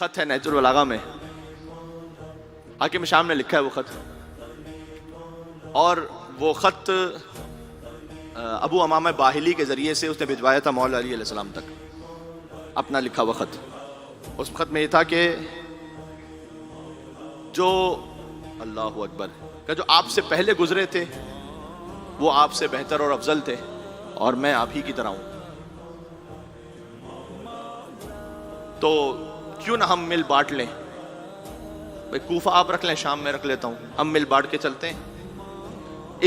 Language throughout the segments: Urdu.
خط ہے نہج البلاغہ میں، حاکم شام نے لکھا ہے وہ خط، اور وہ خط ابو امامہ باہلی کے ذریعے سے اس نے بھجوایا تھا مولا علی علیہ السلام تک، اپنا لکھا ہوا خط۔ اس خط میں یہ تھا کہ جو اللہ اکبر کہ جو آپ سے پہلے گزرے تھے وہ آپ سے بہتر اور افضل تھے، اور میں آپ ہی کی طرح ہوں، تو کیوں نہ ہم مل بانٹ لیں، کوفہ آپ رکھ لیں، شام میں رکھ لیتا ہوں، ہم مل بانٹ کے چلتے ہیں،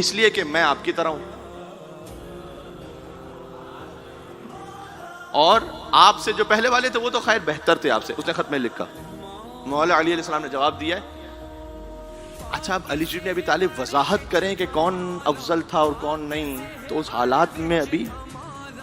اس لیے کہ میں آپ کی طرح ہوں، اور آپ سے جو پہلے والے تھے وہ تو خیر بہتر تھے آپ سے، اس نے خط میں لکھا۔ مولا علی علیہ السلام نے جواب دیا ہے، اچھا اب علی جی نے ابی طالب وضاحت کریں کہ کون افضل تھا اور کون نہیں، تو اس حالات میں ابھی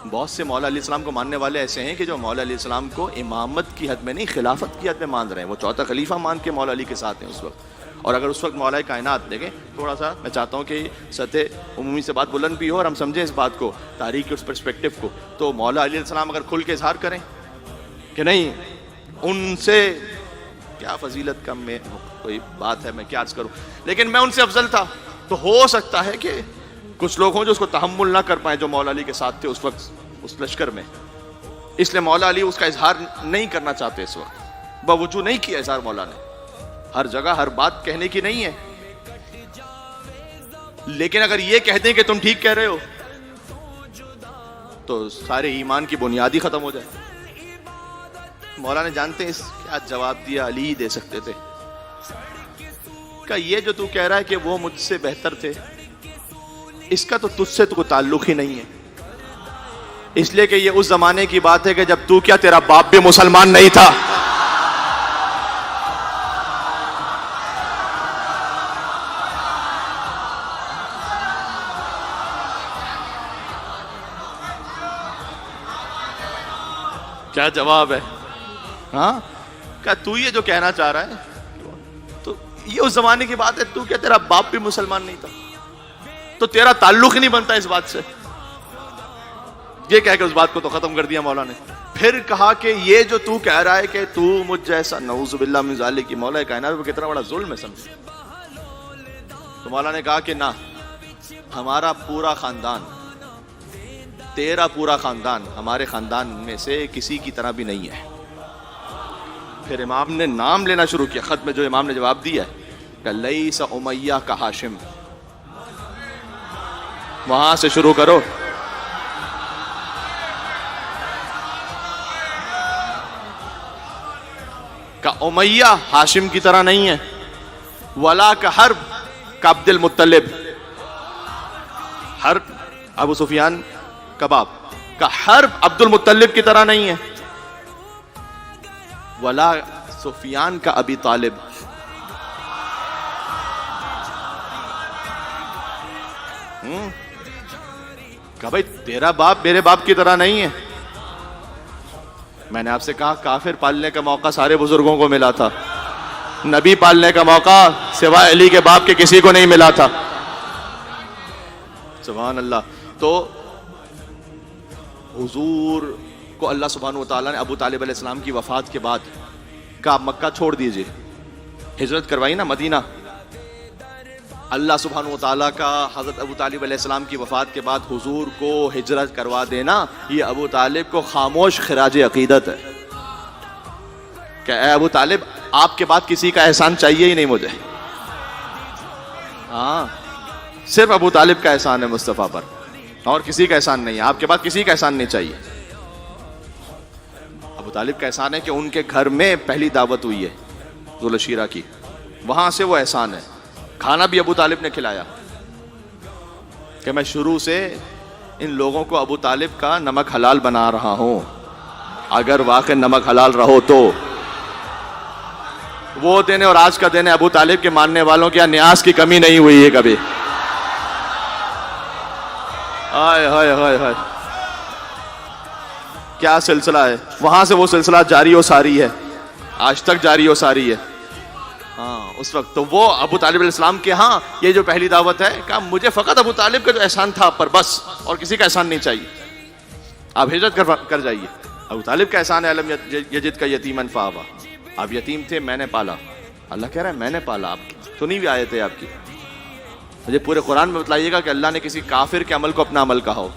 بہت سے مولا علیہ السلام کو ماننے والے ایسے ہیں کہ جو مولا علیہ السلام کو امامت کی حد میں نہیں خلافت کی حد میں مان رہے ہیں، وہ چوتھا خلیفہ مان کے مولا علی کے ساتھ ہیں اس وقت۔ اور اگر اس وقت مولا کائنات دیکھیں، تھوڑا سا میں چاہتا ہوں کہ سطح عمومی سے بات بلند بھی ہو اور ہم سمجھیں اس بات کو، تاریخ کے اس پرسپیکٹو کو، تو مولا علیہ السلام اگر کھل کے اظہار کریں کہ نہیں ان سے کیا فضیلت کا میں کوئی بات ہے، میں کیا عرض کروں، لیکن میں ان سے افضل تھا، تو ہو سکتا ہے کہ کچھ لوگ ہوں جو اس کو تحمل نہ کر پائیں جو مولا علی کے ساتھ تھے اس وقت اس لشکر میں، اس لیے مولا علی اس کا اظہار نہیں کرنا چاہتے اس وقت، باوجود نہیں کیا اظہار مولا نے، ہر جگہ ہر بات کہنے کی نہیں ہے، لیکن اگر یہ کہہ دیں کہ تم ٹھیک کہہ رہے ہو تو سارے ایمان کی بنیاد ہی ختم ہو جائے۔ مولا نے جانتے ہیں اس کیا جواب دیا، علی ہی دے سکتے تھے، کہ یہ جو تو کہہ رہا ہے کہ وہ مجھ سے بہتر تھے، اس کا تو تجھ سے تو کوئی تعلق ہی نہیں ہے، اس لیے کہ یہ اس زمانے کی بات ہے کہ جب تو کیا تیرا باپ بھی مسلمان نہیں تھا۔ کیا جواب ہے؟ ہاں کیا تو یہ جو کہنا چاہ رہا ہے تو یہ اس زمانے کی بات ہے، تو کیا تیرا باپ بھی مسلمان نہیں تھا، تو تیرا تعلق ہی نہیں بنتا اس بات سے، یہ کہہ کے اس بات کو تو ختم کر دیا مولا نے۔ پھر کہا کہ یہ جو تو کہہ رہا ہے کہ تو مجھ جیسا، نعوذ باللہ من ذالک، کی مولا کائنات کو کتنا بڑا ظلم ہے سمجھ، تو مولا نے کہا کہ نہ، ہمارا پورا خاندان، تیرا پورا خاندان ہمارے خاندان میں سے کسی کی طرح بھی نہیں ہے۔ پھر امام نے نام لینا شروع کیا، خط میں جو امام نے جواب دیا ہے کہ لیس امیہ کا ہاشم، وہاں سے شروع کرو، کہ امیہ ہاشم کی طرح نہیں ہے، ولا کا حرب کا عبد المطلب، حرب ابو سفیان کباب کا حرب عبد المطلب کی طرح نہیں ہے، ولا سفیان کا ابی طالب، کہ بھائی تیرا باپ میرے باپ کی طرح نہیں ہے۔ میں نے آپ سے کہا کافر پالنے کا موقع سارے بزرگوں کو ملا تھا، نبی پالنے کا موقع سوائے علی کے باپ کے کسی کو نہیں ملا تھا، سبحان اللہ۔ تو حضور کو اللہ سبحانہ وتعالیٰ نے ابو طالب علیہ السلام کی وفات کے بعد کہا مکہ چھوڑ دیجئے، ہجرت کروائی نا مدینہ۔ اللہ سبحانہ وتعالیٰ کا حضرت ابو طالب علیہ السلام کی وفات کے بعد حضور کو ہجرت کروا دینا، یہ ابو طالب کو خاموش خراج عقیدت ہے کہ اے ابو طالب آپ کے بعد کسی کا احسان چاہیے ہی نہیں مجھے، ہاں صرف ابو طالب کا احسان ہے مصطفیٰ پر، اور کسی کا احسان نہیں ہے، آپ کے بعد کسی کا احسان نہیں چاہیے۔ ابو طالب کا احسان ہے کہ ان کے گھر میں پہلی دعوت ہوئی ہے ذوالشیرہ کی، وہاں سے وہ احسان ہے، کھانا بھی ابو طالب نے کھلایا، کہ میں شروع سے ان لوگوں کو ابو طالب کا نمک حلال بنا رہا ہوں، اگر واقع نمک حلال رہو تو۔ وہ دن اور آج کا دن ہے، ابو طالب کے ماننے والوں کے نیاز کی کمی نہیں ہوئی ہے کبھی، ہائے ہائے ہائے ہائے کیا سلسلہ ہے، وہاں سے وہ سلسلہ جاری و ساری ہے، آج تک جاری و ساری ہے۔ ہاں اس وقت تو وہ ابو طالب علیہ السلام کے ہاں یہ جو پہلی دعوت ہے، کہا مجھے فقط ابو طالب کا جو احسان تھا آپ پر بس، اور کسی کا احسان نہیں چاہیے، آپ ہجرت کر جائیے، ابو طالب کا احسان ہے، علم یجد کا یتیمن فآویٰ، آپ یتیم تھے، میں نے پالا. اللہ کہہ رہا ہے میں نے پالا. آپ سنی ہوئی آیت ہے آپ کی. مجھے پورے قرآن میں بتلائیے گا کہ اللہ نے کسی کافر کے عمل کو اپنا عمل کہا ہو.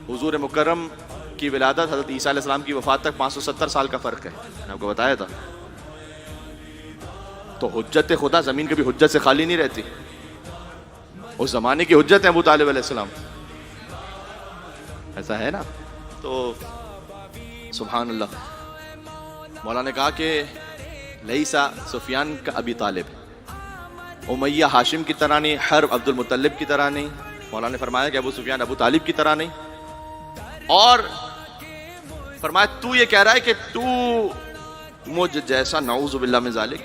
حضور مکرم کی ولادت حضرت عیسیٰ علیہ السلام کی وفات تک 570 سال کا فرق ہے، میں نے آپ کو بتایا تھا. تو حجت خدا زمین کبھی حجت سے خالی نہیں رہتی. اس زمانے کی حجت ہے ابو طالب علیہ السلام. ایسا ہے نا. تو سبحان اللہ. مولا نے کہا کہ لیسا سفیان کا ابی طالب، امیہ ہاشم کی طرح نہیں، حرب عبد المطلب کی طرح نہیں. مولا نے فرمایا کہ ابو سفیان ابو طالب کی طرح نہیں. اور فرمایا تو یہ کہہ رہا ہے کہ تو مجھ جیسا، نعوذ باللہ من ذالک،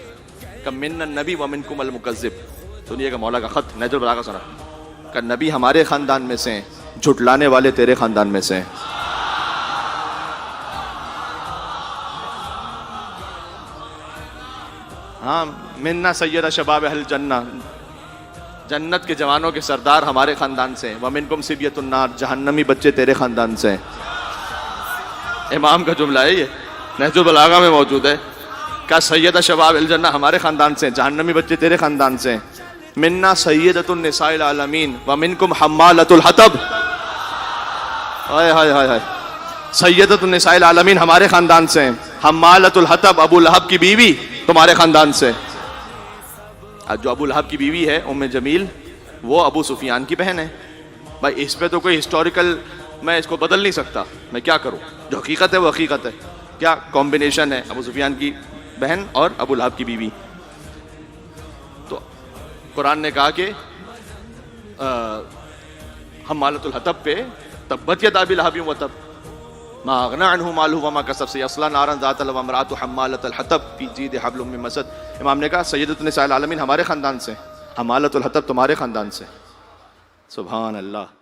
کہ من النبی ومنکم المکذب. سنیے گا مولا کا خط نہج البلاغہ سنا کہ نبی ہمارے خاندان میں سے ہیں، جھٹلانے والے تیرے خاندان میں سے ہیں. ہاں، منا سید شباب اہل جنہ، جنت کے جوانوں کے سردار ہمارے خاندان سے ہیں. ومنکم صبیۃ النار، جہنمی بچے تیرے خاندان سے ہیں. امام کا جملہ ہے یہ، نہج البلاغہ میں موجود ہے. کہ سید شباب الجنہ ہمارے خاندان سے ہیں، جہنمی بچے تیرے خاندان سے ہیں. منا سیدۃ النساء العالمین ومنکم حمالۃ الحطب. ہائے ہائے ہائے ہائے. سیدۃ النساء العالمین ہمارے خاندان سے ہیں، حمالۃ الحطب ابو لہب کی بیوی تمہارے خاندان سے. جو ابو لہب کی بیوی ہے ام جمیل، وہ ابو سفیان کی بہن ہے. بھائی اس پہ تو کوئی ہسٹوریکل میں اس کو بدل نہیں سکتا، میں کیا کروں؟ جو حقیقت ہے وہ حقیقت ہے. کیا کمبینیشن ہے ابو سفیان کی بہن اور ابو لہب کی بیوی. تو قرآن نے کہا کہ حمالۃ الحطب پہ تبت یدا ابی لہب وتب ما اغنى عنه ماله وما كسب سيصلى نارا ذات لهب وامرأته حمالة الحطب في جيدها حبل من مسد. امام نے کہا سیدۃ النساء العالمین ہمارے خاندان سے، حمالۃ الحطب تمہارے خاندان سے. سبحان اللہ.